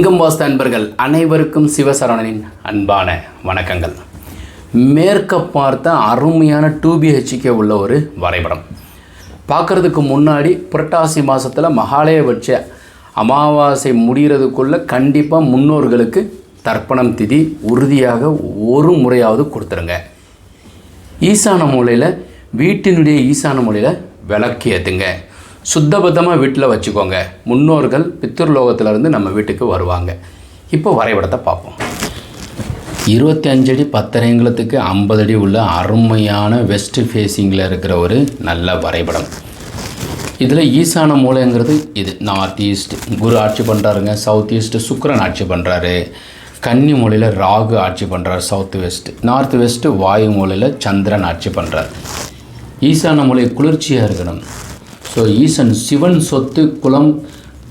லிங்கம் வாஸ்து அன்பர்கள் அனைவருக்கும் சிவசரவணனின் அன்பான வணக்கங்கள். மேற்க பார்த்த அருமையான 2BHK உள்ள ஒரு வரைபடம் பார்க்குறதுக்கு முன்னாடி புரட்டாசி மாதத்தில் மகாலயபட்ச அமாவாசை முடிகிறதுக்குள்ளே கண்டிப்பாக முன்னோர்களுக்கு தர்ப்பணம் திதி உறுதியாக ஒரு முறையாவது கொடுத்துருங்க. ஈசான மூலையில் வீட்டினுடைய ஈசான மூலையில் விளக்கு ஏற்றுங்க. சுத்தபத்தமாக வீட்டில் வச்சுக்கோங்க. முன்னோர்கள் பித்ருலோகத்திலேருந்து நம்ம வீட்டுக்கு வருவாங்க. இப்போ வரைபடத்தை பார்ப்போம். 25 அடி 10 அங்குலத்துக்கு 50 அடி உள்ள அருமையான வெஸ்ட் ஃபேஸிங்கில் இருக்கிற ஒரு நல்ல வரைபடம். இதில் ஈசான மூலைங்கிறது இது நார்த் ஈஸ்ட் குரு ஆட்சி பண்ணுறாருங்க. சவுத் ஈஸ்ட் சுக்கிரன் ஆட்சி பண்ணுறாரு. கன்னி மூலையில் ராகு ஆட்சி பண்ணுறார். சவுத் வெஸ்ட் நார்த் வெஸ்ட் வாயு மூலையில் சந்திரன் ஆட்சி பண்ணுறார். ஈசான மூலை குளிர்ச்சியாக இருக்கணும். ஸோ ஈசன் சிவன் சொத்து குலம்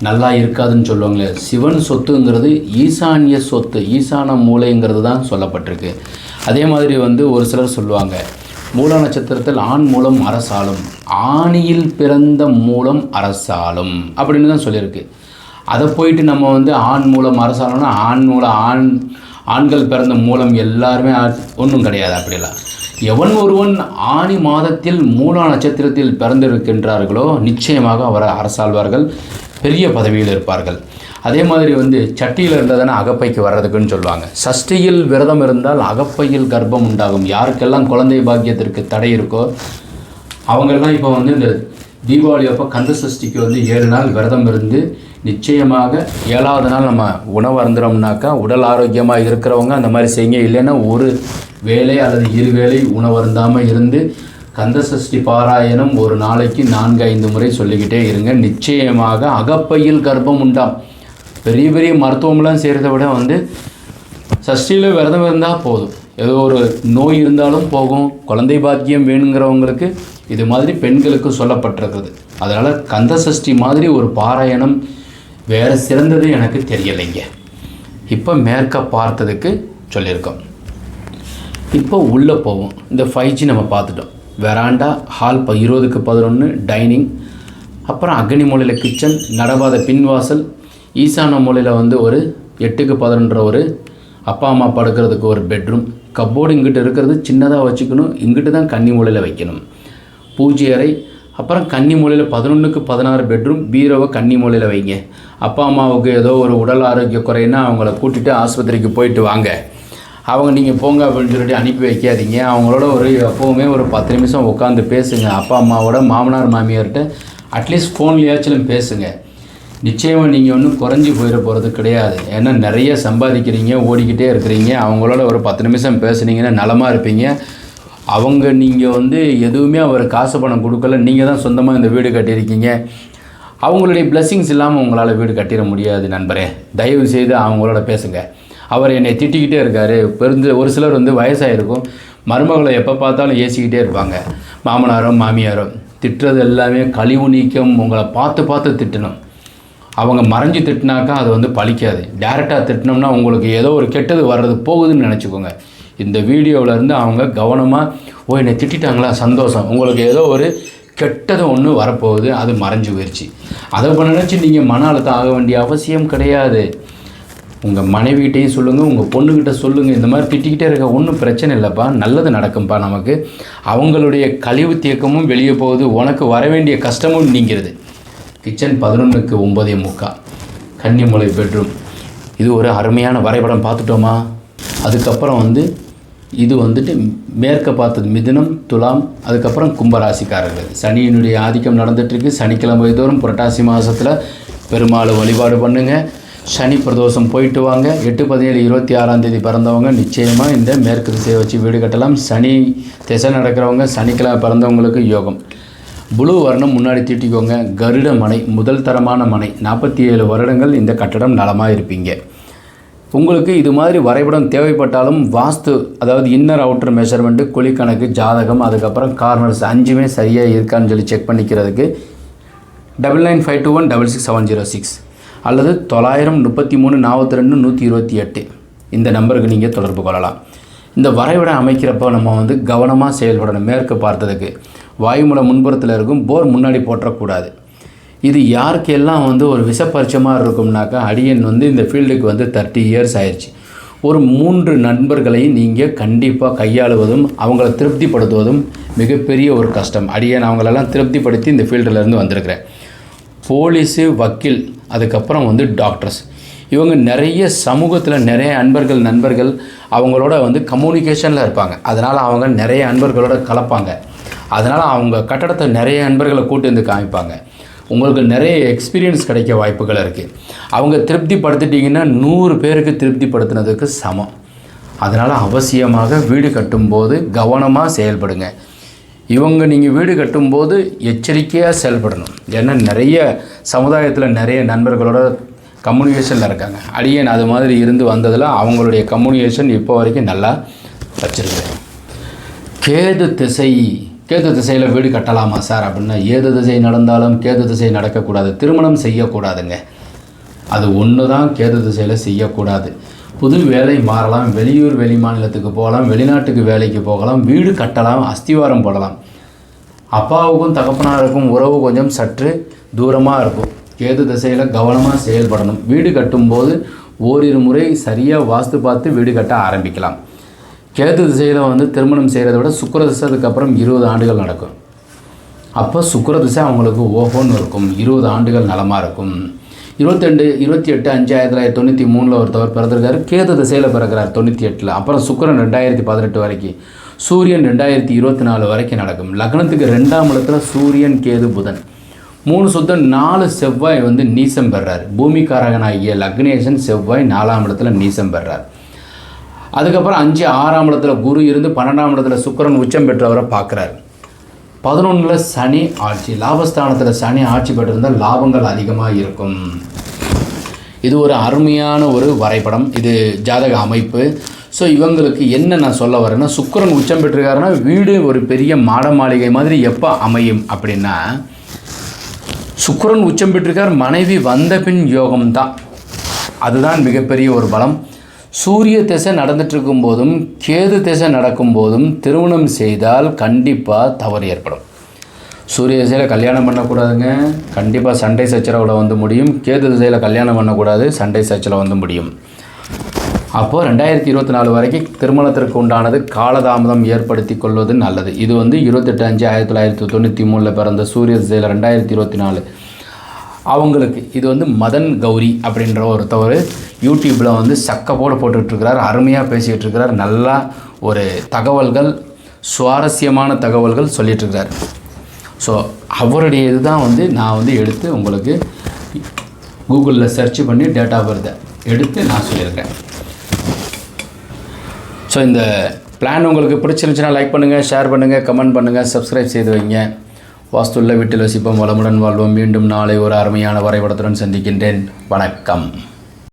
நல்லா இருக்காதுன்னு சொல்லுவாங்களே, சிவன் சொத்துங்கிறது ஈசானிய சொத்து, ஈசான மூலைங்கிறது தான் சொல்லப்பட்டிருக்கு. அதே மாதிரி ஒரு சிலர் சொல்லுவாங்க மூல நட்சத்திரத்தில் ஆண் மூலம் அரசாளும், ஆணியில் பிறந்த மூலம் அரசாளும் அப்படின்னு தான் சொல்லியிருக்கு. அதை போயிட்டு நம்ம ஆண் மூலம் அரசாளம்னா ஆண்கள் பிறந்த மூலம் எல்லாருமே ஒன்றும் கிடையாது. அப்படிலாம் எவன் ஒருவன் ஆனி மாதத்தில் மூல நட்சத்திரத்தில் பிறந்திருக்கின்றார்களோ நிச்சயமாக அவர் அரசாழ்வார்கள், பெரிய பதவியில் இருப்பார்கள். அதே மாதிரி சட்டியில் இருந்ததானே அகப்பைக்கு வர்றதுக்குன்னு சொல்லுவாங்க. சஷ்டியில் விரதம் இருந்தால் அகப்பையில் கர்ப்பம் உண்டாகும். யாருக்கெல்லாம் குழந்தை பாக்கியத்திற்கு தடை இருக்கோ அவங்கெல்லாம் இப்போ இந்த தீபாவளி அப்போ கந்த சஷ்டிக்கு 7 நாள் விரதம் இருந்து நிச்சயமாக 7ஆவது நாள் நம்ம உணவு அருந்துறோம்னாக்கா உடல் ஆரோக்கியமாக இருக்கிறவங்க அந்த மாதிரி செய்யுங்க. இல்லைன்னா ஒரு வேளை அல்லது 2 வேளை உணவு அருந்தாமல் இருந்து கந்த சஷ்டி பாராயணம் ஒரு நாளைக்கு 4-5 முறை சொல்லிக்கிட்டே இருங்க. நிச்சயமாக அகப்பையில் கர்ப்பம் உண்டாம். பெரிய பெரிய மருத்துவம்லாம் செய்கிறத விட சஷ்டியில் விரதம் இருந்தால் போதும். ஏதோ ஒரு நோய் இருந்தாலும் போகும். குழந்தை பாக்கியம் வேணுங்கிறவங்களுக்கு இது மாதிரி பெண்களுக்கு சொல்லப்பட்டிருக்குது. அதனால் கந்த சஷ்டி மாதிரி ஒரு பாராயணம் வேறு சிறந்தது எனக்கு தெரியலைங்க. இப்போ மேற்க பார்த்ததுக்கு சொல்லியிருக்கோம். இப்போ உள்ளே போவோம். இந்த 5G நம்ம பார்த்துட்டோம். வெராண்டா ஹால் 20க்கு 11 டைனிங், அப்புறம் அக்னி மூலையில் கிச்சன், நடபாத பின்வாசல், ஈசான மூலையில் ஒரு 8க்கு 11 ஒரு அப்பா அம்மா படுக்கிறதுக்கு ஒரு பெட்ரூம், கப்போர்டு இங்கிட்ட இருக்கிறது சின்னதாக வச்சுக்கணும். இங்கிட்டு தான் கன்னி மூலையில் வைக்கணும். பூஜை அறை, அப்புறம் கன்னி மூலையில் 11க்கு 16 பெட்ரூம், பீரோவை கன்னி மூலையில் வைங்க. அப்பா அம்மாவுக்கு ஏதோ ஒரு உடல் ஆரோக்கிய குறைன்னா அவங்கள கூட்டிகிட்டு ஆஸ்பத்திரிக்கு போயிட்டு வாங்க. அவங்க நீங்கள் போங்க அப்படின்னு சொல்லிட்டு அனுப்பி வைக்காதீங்க. அவங்களோட எப்போவுமே ஒரு 10 நிமிஷம் உட்காந்து பேசுங்க. அப்பா அம்மாவோட மாமனார் மாமியார்கிட்ட அட்லீஸ்ட் ஃபோன்லையாச்சும் பேசுங்க. நிச்சயமாக நீங்கள் ஒன்றும் குறைஞ்சி போயிட போகிறது கிடையாது. ஏன்னா நிறைய சம்பாதிக்கிறீங்க, ஓடிக்கிட்டே இருக்கிறீங்க. அவங்களோட ஒரு 10 நிமிஷம் பேசுனீங்கன்னா நலமாக இருப்பீங்க. அவங்க நீங்கள் எதுவுமே அவர் காசு பணம் கொடுக்கல, நீங்கள் தான் சொந்தமாக இந்த வீடு கட்டியிருக்கீங்க. அவங்களுடைய பிளெஸ்ஸிங்ஸ் இல்லாமல் உங்களால் வீடு கட்டிட முடியாது நண்பரே. தயவு செய்து அவங்களோட பேசுங்க. அவர் என்னை திட்டிக்கிட்டே இருக்கார். ஒரு சிலர் வயசாகிருக்கும், மருமகளை எப்போ பார்த்தாலும் ஏசிக்கிட்டே இருப்பாங்க. மாமனாரோ மாமியாரோ திட்டுறது எல்லாமே கழிவு நீக்கம். உங்களை பார்த்து பார்த்து திட்டணும். அவங்க மறைஞ்சு திட்டினாக்கா அது பலிக்காது. டேரெக்டாக திட்டினோம்னா உங்களுக்கு ஏதோ ஒரு கெட்டது வர்றது போகுதுன்னு நினச்சிக்கோங்க. இந்த வீடியோவிலேருந்து அவங்க கவனமாக என்னை திட்டாங்களா சந்தோஷம், உங்களுக்கு ஏதோ ஒரு கெட்டது ஒன்று வரப்போகுது, அது மறைஞ்சு போயிடுச்சு. அதை நினச்சி நீங்கள் மன அழுத்தம் ஆக வேண்டிய அவசியம் கிடையாது. உங்கள் மனைவிகிட்டையும் சொல்லுங்கள், உங்கள் பொண்ணுக்கிட்ட சொல்லுங்கள். இந்த மாதிரி திட்டிக்கிட்டே இருக்க ஒன்றும் பிரச்சனை இல்லைப்பா, நல்லது நடக்கும்ப்பா. நமக்கு அவங்களுடைய கழிவு தேக்கமும் வெளியே போகுது, உனக்கு வர வேண்டிய கஷ்டமும் நீங்கிறது. Kitchen 11க்கு 9:45 கன்னிமூலை bedroom. இது ஒரு அருமையான வரைபடம் பார்த்துட்டோமா. அதுக்கப்புறம் இது மேற்க பார்த்தது மிதுனம் துலாம், அதுக்கப்புறம் கும்பராசிக்காரர்கள். சனியினுடைய ஆதிக்கம் நடந்துகிட்ருக்கு. சனிக்கிழமை தோறும் புரட்டாசி மாதத்தில் பெருமாள் வழிபாடு பண்ணுங்கள். சனி பிரதோஷம் போயிட்டு வாங்க. 8/17/26 பிறந்தவங்க நிச்சயமாக இந்த மேற்கு திசையை வச்சு வீடு கட்டலாம். சனி திசை நடக்கிறவங்க சனிக்கிழமை பிறந்தவங்களுக்கு யோகம். புளு வர்ணம் முன்னாடி தீட்டிக்கோங்க. கருட மனை, முதல் தரமான மனை. 47 வருடங்கள் இந்த கட்டடம் நலமாக இருப்பீங்க. உங்களுக்கு இது மாதிரி வரைபடம் தேவைப்பட்டாலும் வாஸ்து, அதாவது இன்னர் அவுட்டர் மெஷர்மெண்ட்டு, குழிக்கணக்கு, ஜாதகம், அதுக்கப்புறம் கார்னர்ஸ் 5மே சரியாக இருக்கான்னு சொல்லி செக் பண்ணிக்கிறதுக்கு 9952166706 அல்லது 933 42 128 இந்த நம்பருக்கு நீங்கள் தொடர்பு கொள்ளலாம். இந்த வரைபடம் அமைக்கிறப்போ நம்ம கவனமாக செயல்படணும். மேற்கு பார்த்ததுக்கு வாயுமூல முன்புறத்தில் இருக்கும் போர் முன்னாடி போட்டக்கூடாது. இது யாருக்கெல்லாம் வந்து ஒரு விஷப்பரிச்சமாக இருக்கும்னாக்கா, அடியன் வந்து இந்த ஃபீல்டுக்கு வந்து 30 இயர்ஸ் ஆயிடுச்சு. ஒரு 3 நண்பர்களை நீங்கள் கண்டிப்பாக கையாளுவதும் அவங்கள திருப்திப்படுத்துவதும் மிகப்பெரிய ஒரு கஷ்டம். அடியன் அவங்களெல்லாம் திருப்திப்படுத்தி இந்த ஃபீல்டிலேருந்து வந்திருக்கிறேன். போலீஸு, வக்கீல், அதுக்கப்புறம் வந்து டாக்டர்ஸ், இவங்க நிறைய சமூகத்தில் நிறைய நண்பர்கள் அவங்களோட வந்து கம்யூனிகேஷனில் இருப்பாங்க. அதனால் அவங்க நிறைய நண்பர்களோட கலப்பாங்க. அதனால் அவங்க கட்டடத்தை நிறைய நண்பர்களை கூட்டு வந்து காமிப்பாங்க. உங்களுக்கு நிறைய எக்ஸ்பீரியன்ஸ் கிடைக்க வாய்ப்புகள் இருக்குது. அவங்க திருப்திப்படுத்திட்டிங்கன்னா 100 பேருக்கு திருப்திப்படுத்தினதுக்கு சமம். அதனால் அவசியமாக வீடு கட்டும்போது கவனமாக செயல்படுங்க. நீங்கள் வீடு கட்டும்போது எச்சரிக்கையாக செயல்படணும். ஏன்னா நிறைய சமுதாயத்தில் நிறைய நண்பர்களோட கம்யூனிகேஷனில் இருக்காங்க. அடியேன் அது மாதிரி இருந்து வந்ததில் அவங்களுடைய கம்யூனிகேஷன் இப்போ வரைக்கும் நல்லா வச்சுருக்கேன். கேது திசையில் வீடு கட்டலாமா சார் அப்படின்னா, ஏது திசை நடந்தாலும் கேது திசை நடக்கக்கூடாது. திருமணம் செய்யக்கூடாதுங்க. அது ஒன்று தான் கேது திசையில் செய்யக்கூடாது. புது வேலை மாறலாம், வெளியூர் வெளி மாநிலத்துக்கு போகலாம், வெளிநாட்டுக்கு வேலைக்கு போகலாம், வீடு கட்டலாம், அஸ்திவாரம் போடலாம். அப்பாவுக்கும் தகப்பனாருக்கும் உறவு கொஞ்சம் சற்று தூரமாக இருக்கும். கேது திசையில் கவனமாக செயல்படணும். வீடு கட்டும்போது ஓரிரு முறை சரியாக வாஸ்து பார்த்து வீடு கட்ட ஆரம்பிக்கலாம். கேது திசையில் வந்து திருமணம் செய்கிறத விட சுக்கிர திசை அதுக்கப்புறம் 20 ஆண்டுகள் நடக்கும். அப்போ சுக்கிர திசை அவங்களுக்கு ஓஹோன்னு இருக்கும். 20 ஆண்டுகள் நலமாக இருக்கும். 28/5/1993 ஒருத்தவர் பிறந்திருக்காரு. கேது திசையில் பிறக்கிறார் 98. அப்புறம் சுக்கிரன் 2018 வரைக்கும், சூரியன் 2024 வரைக்கும் நடக்கும். லக்னத்துக்கு 2ஆம் இடத்துல சூரியன், கேது, புதன், 3 சுத்தம் 4 செவ்வாய் வந்து நீசம் பெறார். பூமிக்காரகனாகிய லக்னேசன் செவ்வாய் 4ஆம் இடத்துல நீசம் பெறார். அதுக்கப்புறம் 5, 6ஆம் இடத்துல குரு இருந்து 12ஆம் இடத்துல சுக்கிரன் உச்சம் பெற்றவரை பார்க்குறார். 11 சனி ஆட்சி, லாபஸ்தானத்தில் சனி ஆட்சி பெற்றிருந்தால் லாபங்கள் அதிகமாக இருக்கும். இது ஒரு அருமையான ஒரு வரைபடம். இது ஜாதக அமைப்பு. ஸோ இவங்களுக்கு என்ன நான் சொல்ல வரேன்னா, சுக்கிரன் உச்சம் பெற்றிருக்காருன்னா வீடு ஒரு பெரிய மாட மாளிகை மாதிரி எப்போ அமையும் அப்படின்னா, சுக்கிரன் உச்சம் பெற்றிருக்கார், மனைவி வந்த பின் யோகம்தான். அதுதான் மிகப்பெரிய ஒரு பலம். சூரிய திசை நடந்துட்டுருக்கும் போதும் கேது திசை நடக்கும்போதும் திருமணம் செய்தால் கண்டிப்பாக தவறு ஏற்படும். சூரிய திசையில் கல்யாணம் பண்ணக்கூடாதுங்க, கண்டிப்பாக சண்டை சச்சரவில் வந்து முடியும். கேது திசையில் கல்யாணம் பண்ணக்கூடாது, சண்டை சச்சரவு வந்து முடியும். அப்போது 2024 வரைக்கும் திருமணத்திற்கு உண்டானது காலதாமதம் ஏற்படுத்தி கொள்வது நல்லது. இது வந்து 28/5/1993 பிறந்த சூரிய திசையில் 2024 அவங்களுக்கு இது வந்து மதன் கௌரி அப்படின்ற ஒருத்தவர் யூடியூப்பில் வந்து சக்கப்போடு போட்டுட்ருக்கிறார். அருமையாக பேசிகிட்டு இருக்கிறார். நல்லா ஒரு தகவல்கள், சுவாரஸ்யமான தகவல்கள் சொல்லிகிட்ருக்கிறார். ஸோ அவருடைய இதுதான் வந்து நான் வந்து எடுத்து உங்களுக்கு கூகுளில் சர்ச் பண்ணி டேட் ஆஃப் பர்த்தை எடுத்து நான் சொல்லியிருக்கேன். ஸோ இந்த பிளான் உங்களுக்கு பிடிச்சிருந்துச்சுன்னா லைக் பண்ணுங்கள், ஷேர் பண்ணுங்கள், கமெண்ட் பண்ணுங்கள், சப்ஸ்கிரைப் செய்து வைங்க. வாஸ்துள்ள வீட்டில் வசிப்போம், வளமுடன் வாழ்வோம். மீண்டும் நாளை ஒரு அருமையான வரைபடத்துடன் சந்திக்கின்றேன். வணக்கம்.